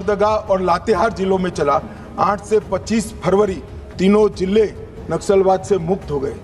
लोहरदगा और लातेहार जिलों में चला। 8 से 25 फरवरी तीनों जिले नक्सलवाद से मुक्त हो गए।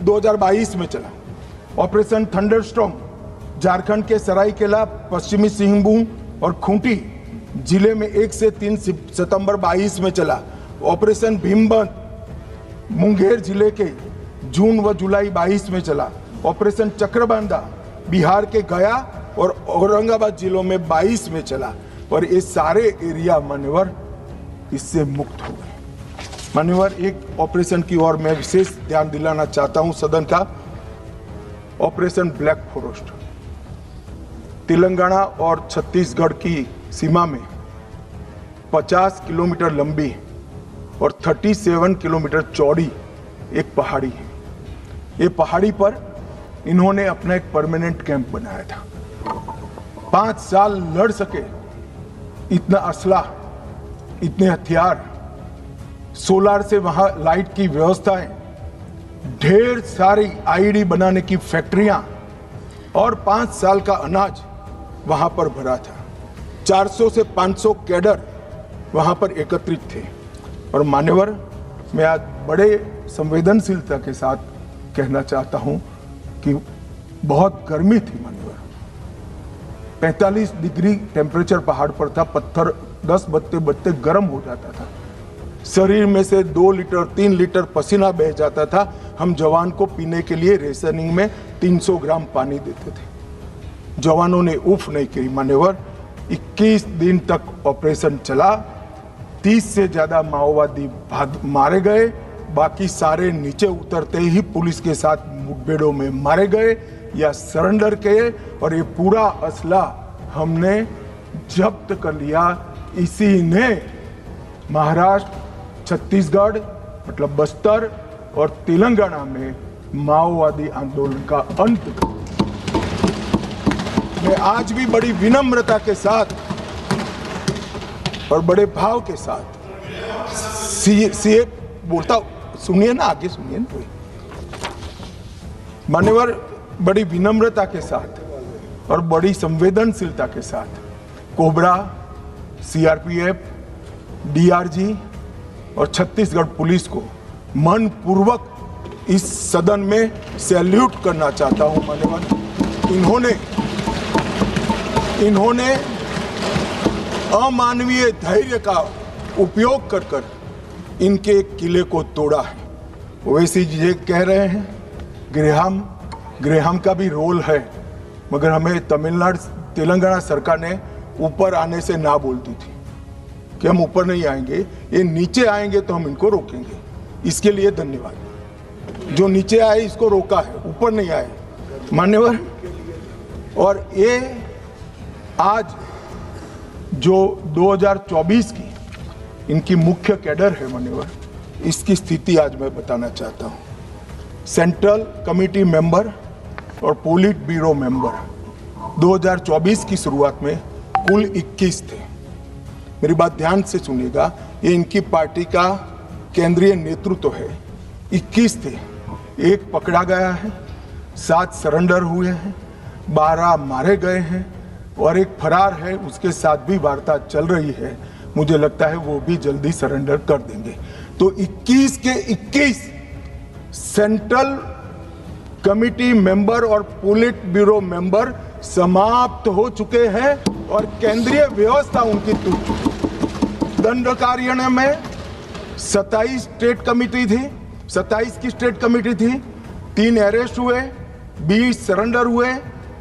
2022 में चला ऑपरेशन थंडरस्टॉर्म, झारखंड के सरायकेला, पश्चिमी सिंहभूम और खूंटी जिले में 1 से 3 सितंबर 22 में चला। ऑपरेशन भीमबंद मुंगेर जिले के जून व जुलाई 22 में चला। ऑपरेशन चक्रबांधा बिहार के गया और औरंगाबाद जिलों में 22 में चला और ये सारे एरिया मान्यवर इससे मुक्त हो गए। मान्यवर, एक ऑपरेशन की ओर मैं विशेष ध्यान दिलाना चाहता हूं सदन का। ऑपरेशन ब्लैक फॉरेस्ट तेलंगाना और छत्तीसगढ़ की सीमा में 50 किलोमीटर लंबी और 37 किलोमीटर चौड़ी एक पहाड़ी है। ये पहाड़ी पर इन्होंने अपना एक परमानेंट कैंप बनाया था। 5 साल लड़ सके इतना असला, इतने हथियार, सोलार से वहां लाइट की व्यवस्थाएं, ढेर सारी आईडी बनाने की फैक्ट्रियां और 5 साल का अनाज वहां पर भरा था। 400 से 500 कैडर वहां पर एकत्रित थे। और मान्यवर, मैं आज बड़े संवेदनशीलता के साथ कहना चाहता हूं कि बहुत गर्मी थी मान्यवर। 45 डिग्री टेम्परेचर पहाड़ पर था। पत्थर 10 बजते बजते गर्म हो जाता था। शरीर में से 2 लीटर 3 लीटर पसीना बह जाता था। हम जवान को पीने के लिए रेशनिंग में 300 ग्राम पानी देते थे। जवानों ने उफ नहीं की मान्यवर। 21 दिन तक ऑपरेशन चला। 30 से ज्यादा माओवादी मारे गए। बाकी सारे नीचे उतरते ही पुलिस के साथ मुठभेड़ों में मारे गए या सरेंडर किए और ये पूरा असला हमने जब्त कर लिया। इसी ने महाराष्ट्र, छत्तीसगढ़ मतलब बस्तर और तेलंगाना में माओवादी आंदोलन का अंत। मैं आज भी बड़ी विनम्रता के साथ और बड़े भाव के साथ सीए बोलता हूं। सुनिए ना, आगे सुनिए ना। मान्यवर, बड़ी विनम्रता के साथ और बड़ी संवेदनशीलता के साथ कोबरा, सीआरपीएफ, डीआरजी और छत्तीसगढ़ पुलिस को मन पूर्वक इस सदन में सैल्यूट करना चाहता हूं। मान्यवर, इन्होंने अमानवीय धैर्य का उपयोग कर इनके किले को तोड़ा है। वैसे ये कह रहे हैं ग्रेहाम का भी रोल है, मगर हमें तेलंगाना सरकार ने ऊपर आने से ना बोलती थी कि हम ऊपर नहीं आएंगे, ये नीचे आएंगे तो हम इनको रोकेंगे। इसके लिए धन्यवाद। जो नीचे आए इसको रोका है, ऊपर नहीं आए मान्यवर। और ये आज जो 2024 की इनकी मुख्य कैडर है मान्यवर, इसकी स्थिति आज मैं बताना चाहता हूं। सेंट्रल कमेटी मेंबर और पोलिट ब्यूरो मेंबर 2024 की शुरुआत में कुल 21 थे। मेरी बात ध्यान से सुनिएगा, ये इनकी पार्टी का केंद्रीय नेतृत्व है। 21 थे, 1 पकड़ा गया है, 7 सरेंडर हुए हैं, 12 मारे गए हैं और 1 फरार है। उसके साथ भी वार्ता चल रही है। मुझे लगता है वो भी जल्दी सरेंडर कर देंगे। तो 21 के 21 सेंट्रल कमिटी मेंबर और पोलिट ब्यूरो मेंबर समाप्त हो चुके हैं और केंद्रीय व्यवस्था उनकी टूट चुकी। दंडकार्य में 27 स्टेट कमिटी थी, 27 की स्टेट कमिटी थी। 3 अरेस्ट हुए, 20 सरेंडर हुए,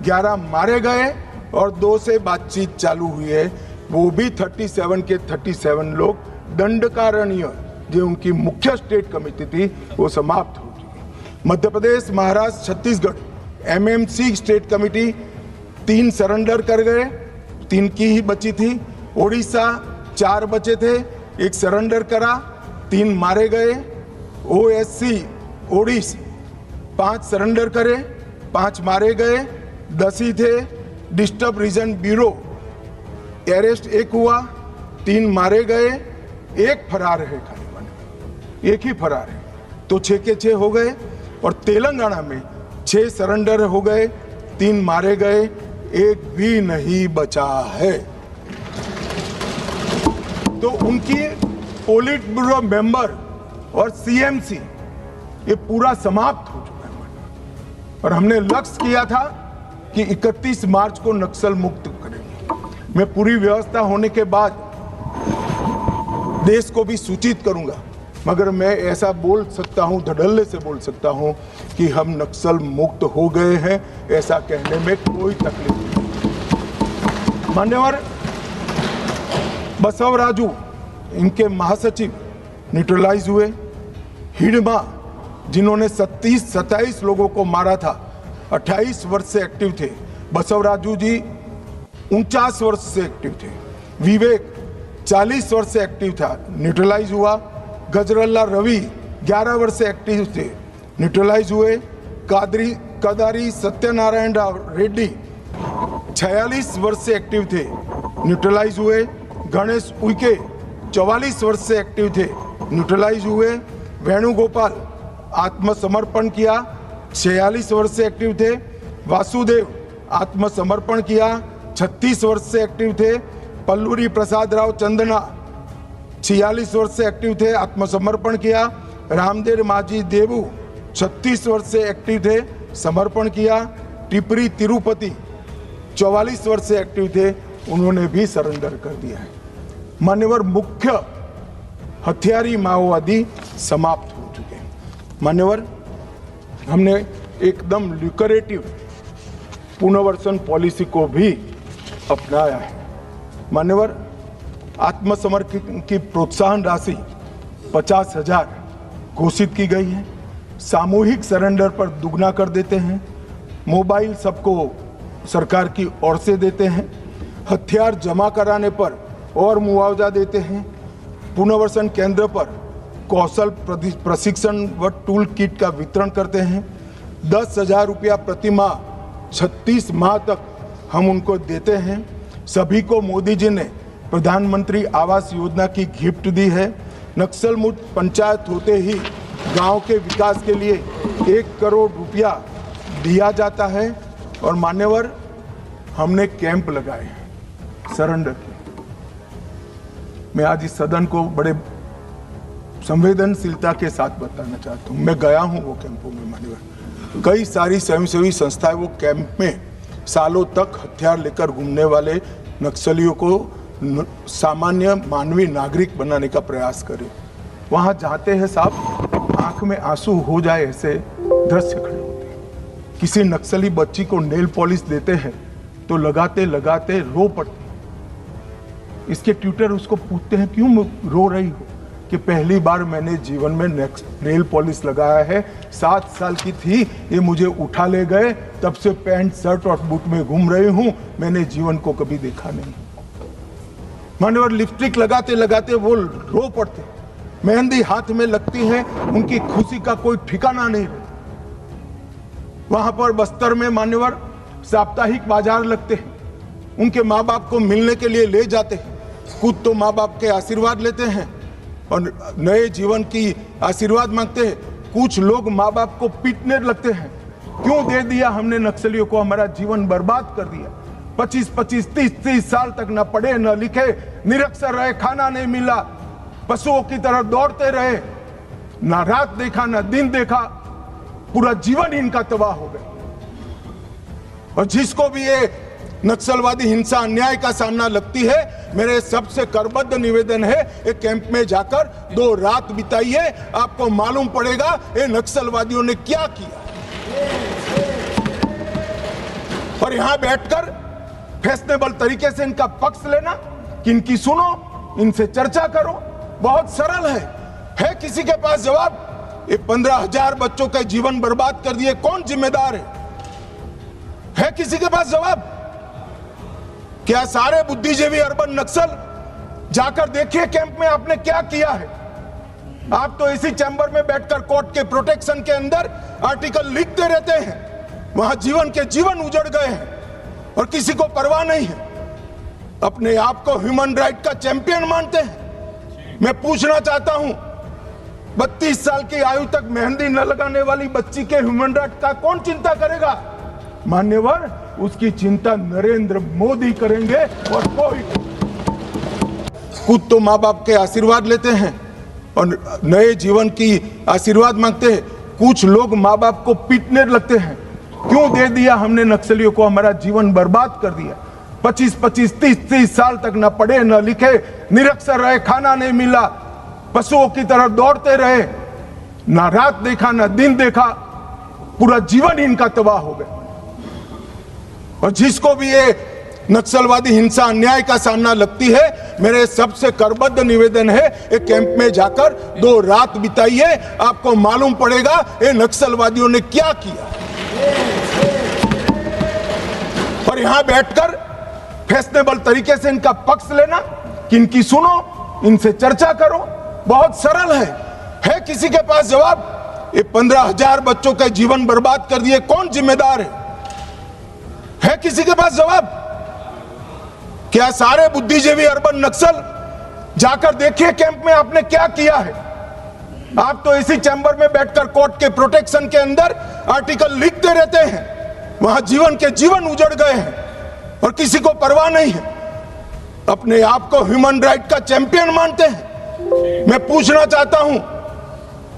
11 मारे गए और 2 से बातचीत चालू हुई है। वो भी 37 के 37 लोग दंडकारण्य जो उनकी मुख्य स्टेट कमेटी थी वो समाप्त हो चुकी। Madhya Pradesh, Maharashtra, Chhattisgarh MMC state committee 3 surrender कर गए, 3 की ही बची थी। ओडिशा 4 बचे थे, 1 सरेंडर करा, 3 मारे गए। ओएससी ओडिशा 5 सरेंडर करे, 5 मारे गए, 10 ही थे। डिस्टर्ब रीजन ब्यूरो अरेस्ट 1 हुआ, 3 मारे गए, 1 फरार है। खाली 1 ही फरार है, तो 6 के 6 हो गए। और तेलंगाना में 6 सरेंडर हो गए, 3 मारे गए, 1 भी नहीं बचा है। तो उनकी पोलिट ब्यूरो मेंबर और सीएमसी ये पूरा समाप्त हो चुका है। और हमने लक्ष्य किया था कि 31 मार्च को नक्सल मुक्त करेंगे। मैं पूरी व्यवस्था होने के बाद देश को भी सूचित करूंगा, मगर मैं ऐसा बोल सकता हूं, धड़ल्ले से बोल सकता हूं कि हम नक्सल मुक्त हो गए हैं, ऐसा कहने में कोई तकलीफ नहीं। मान्यवर बसवराजू, इनके महासचिव न्यूट्रलाइज हुए। हिडमा, जिन्होंने 27 लोगों को मारा था, 28 वर्ष से एक्टिव थे। बसवराजू जी 49 वर्ष से एक्टिव थे। विवेक 40 वर्ष से एक्टिव था, न्यूट्रलाइज हुआ। गजरल्ला रवि 11 वर्ष से एक्टिव थे, न्यूट्रलाइज हुए। कदारी सत्यनारायण रेड्डी 46 वर्ष से एक्टिव थे, न्यूट्रलाइज हुए। गणेश उइके 44 वर्ष से एक्टिव थे, न्यूट्रलाइज हुए। वेणुगोपाल आत्मसमर्पण किया, 46 वर्ष से एक्टिव थे। वासुदेव आत्मसमर्पण किया, 36 वर्ष से एक्टिव थे। पल्लूरी प्रसाद राव चंदना 46 वर्ष से एक्टिव थे, आत्मसमर्पण किया। रामदेव माझी देवू 36 वर्ष से एक्टिव थे, समर्पण किया। टिपरी तिरुपति 44 वर्ष से एक्टिव थे, उन्होंने भी सरेंडर कर दिया है। मान्यवर मुख्य हथियारी माओवादी समाप्त हो चुके हैं। मान्यवर हमने एकदम ल्यूक्रेटिव पुनर्वसन पॉलिसी को भी अपनाया है। मान्यवर आत्मसमर्पण की प्रोत्साहन राशि 50,000 घोषित की गई है। सामूहिक सरेंडर पर दुगना कर देते हैं। मोबाइल सबको सरकार की ओर से देते हैं। हथियार जमा कराने पर और मुआवजा देते हैं। पुनर्वसन केंद्र पर कौशल प्रशिक्षण व टूल किट का वितरण करते हैं। 10,000 रुपया प्रति माह 36 माह तक हम उनको देते हैं। सभी को मोदी जी ने प्रधानमंत्री आवास योजना की गिफ्ट दी है। नक्सल मुक्त पंचायत होते ही गांव के विकास के लिए 1 करोड़ रुपया दिया जाता है। और मान्यवर हमने कैंप लगाए हैं सरेंडर के। मैं आज इस सदन को बड़े संवेदनशीलता के साथ बताना चाहता हूँ, मैं गया हूँ वो कैंपों में। मान्यवर कई सारी स्वयंसेवी संस्थाएं वो कैंप में सालों तक हथियार लेकर घूमने वाले नक्सलियों को सामान्य मानवीय नागरिक बनाने का प्रयास करें। वहां जाते हैं साहब, आंख में आंसू हो जाए ऐसे दृश्य खड़े होते हैं। किसी नक्सली बच्ची को नेल पॉलिश देते हैं तो लगाते लगाते रो पड़ती है। इसके ट्यूटर उसको पूछते हैं क्यों रो रही हो, कि पहली बार मैंने जीवन में नेल पॉलिश लगाया है। 7 साल की थी, ये मुझे उठा ले गए, तब से पैंट शर्ट और बूट में घूम रही हूं, मैंने जीवन को कभी देखा नहीं। मान्यवर लिपस्टिक लगाते लगाते वो रो पड़ते, मेहंदी हाथ में लगती है, उनकी खुशी का कोई ठिकाना नहीं रहता। वहां पर बस्तर में मान्यवर साप्ताहिक बाजार लगते हैं, उनके माँ बाप को मिलने के लिए ले जाते हैं। खुद तो माँ बाप के आशीर्वाद लेते हैं और नए जीवन की आशीर्वाद मांगते हैं। कुछ लोग माँ बाप को पीटने लगते हैं, क्यों दे दिया हमने नक्सलियों को, हमारा जीवन बर्बाद कर दिया। 25-25, 30-30 साल तक न पढ़े न लिखे, निरक्षर रहे, खाना नहीं मिला, पशुओं की तरह दौड़ते रहे, ना रात देखा ना दिन देखा, पूरा जीवन इनका तबाह हो गया। और जिसको भी ये नक्सलवादी हिंसा अन्याय का सामना लगती है, मेरे सबसे करबद्ध निवेदन है, एक कैंप में जाकर 2 रात बिताइए, आपको मालूम पड़ेगा ये नक्सलवादियों ने क्या किया। और यहां बैठकर फैशनेबल तरीके से इनका पक्ष लेना, कि इनकी सुनो, इनसे चर्चा करो, बहुत सरल है किसी के पास जवाब? ये 15,000 बच्चों का जीवन बर्बाद कर दिए, कौन जिम्मेदार है किसी के पास जवाब? क्या सारे बुद्धिजीवी अर्बन नक्सल जाकर देखिए कैंप में आपने क्या किया है। आप तो इसी चैम्बर में बैठकर कोर्ट के प्रोटेक्शन के अंदर आर्टिकल लिखते रहते हैं, वहां जीवन के जीवन उजड़ गए हैं और किसी को परवाह नहीं है। अपने आप को ह्यूमन राइट का चैंपियन मानते हैं। मैं पूछना चाहता हूं, 32 साल की आयु तक मेहंदी न लगाने वाली बच्ची के ह्यूमन राइट का कौन चिंता करेगा? मान्यवर, उसकी चिंता नरेंद्र मोदी करेंगे और कोई। खुद तो माँ बाप के आशीर्वाद लेते हैं और नए जीवन की आशीर्वाद मांगते हैं, कुछ लोग माँ बाप को पीटने लगते हैं। क्यों दे दिया हमने नक्सलियों को, हमारा जीवन बर्बाद कर दिया। 25-25, 30-30 साल तक न पढ़े न लिखे, निरक्षर रहे, खाना नहीं मिला, पशुओं की तरह दौड़ते रहे, ना रात देखा ना दिन देखा, पूरा जीवन इनका तबाह हो गया। और जिसको भी ये नक्सलवादी हिंसा अन्याय का सामना लगती है, मेरे सबसे करबद्ध निवेदन है, एक कैंप में जाकर 2 रात बिताइए, आपको मालूम पड़ेगा ये नक्सलवादियों ने क्या किया। और यहां बैठकर फैशनेबल तरीके से इनका पक्ष लेना, कि इनकी सुनो, इनसे चर्चा करो, बहुत सरल है किसी के पास जवाब? ये 15,000 बच्चों का जीवन बर्बाद कर दिए, कौन जिम्मेदार है किसी के पास जवाब? क्या सारे बुद्धिजीवी अर्बन नक्सल जाकर देखिए कैंप में आपने क्या किया है। आप तो इसी चैम्बर में बैठकर कोर्ट के प्रोटेक्शन के अंदर आर्टिकल लिखते रहते हैं, वहां जीवन के जीवन उजड़ गए हैं और किसी को परवाह नहीं है। अपने आप को ह्यूमन राइट का चैंपियन मानते हैं। मैं पूछना चाहता हूं,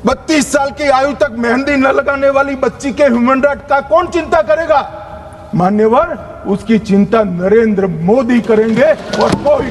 32 साल की आयु तक मेहंदी न लगाने वाली बच्ची के ह्यूमन राइट का कौन चिंता करेगा? मान्यवर, उसकी चिंता नरेंद्र मोदी करेंगे और कोई